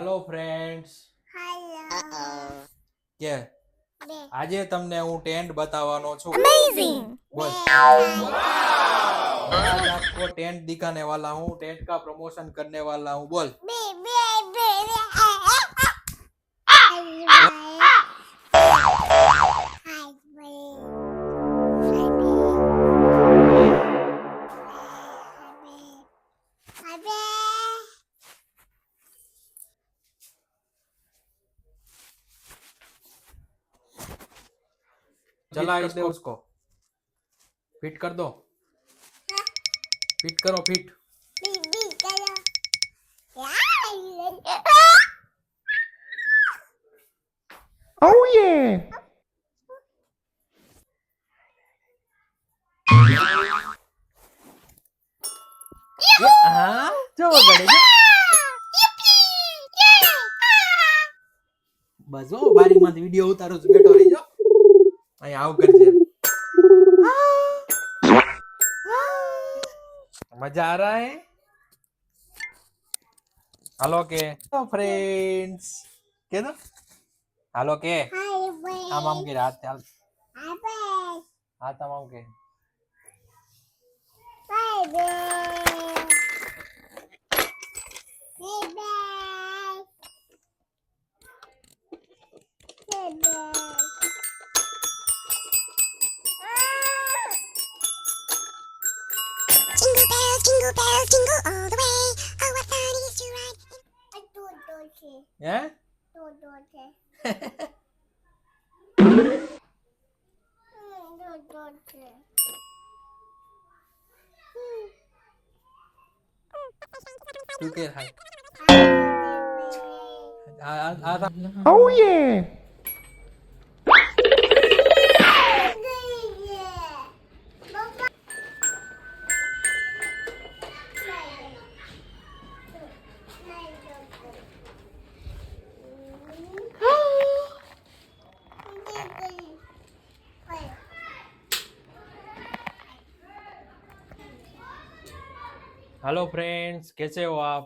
Hello friends, Hello. કે આજે તમને હું ટેન્ટ બતાવવાનો છું. Amazing. બોલ. आज आपको टेंट दिखाने वाला हूँ, टेंट का प्रमोशन करने वाला हूँ. बोल. चला दे उसको, फिट कर दो, फिट करो, फिट. Oh yeah. હા જો વગાડે છે. બસ હો, બારીમાંથી વિડિયો ઉતારું છું, બેઠો રહીજો. અહીં આવ કરજે. મજા આ રહા હે? હાલો કે ફ્રેન્ડ્સ, કે દો હાલો કે આમ આમ કે હાથ ચાલ હાથ આમ આમ કે Jingle bells, jingle all the way. Oh, what fun it is to ride. હે તું કે હાય Oh yeah. हेलो फ्रेंड्स, कैसे हो आप?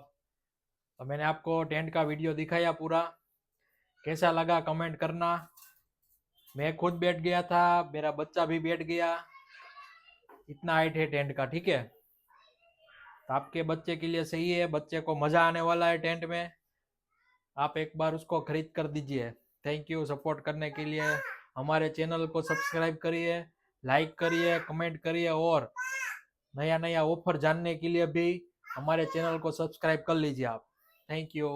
तो मैंने आपको टेंट का वीडियो दिखाया पूरा, कैसा लगा कमेंट करना. मैं खुद बैठ गया था, मेरा बच्चा भी बैठ गया. इतना हाइट है टेंट का, ठीक है. तो आपके बच्चे के लिए सही है, बच्चे को मजा आने वाला है टेंट में. आप एक बार उसको खरीद कर दीजिए. थैंक यू सपोर्ट करने के लिए. हमारे चैनल को सब्सक्राइब करिए, लाइक करिए, कमेंट करिए और नया नया ऑफर जानने के लिए भी हमारे चैनल को सब्सक्राइब कर लीजिए आप. Thank you.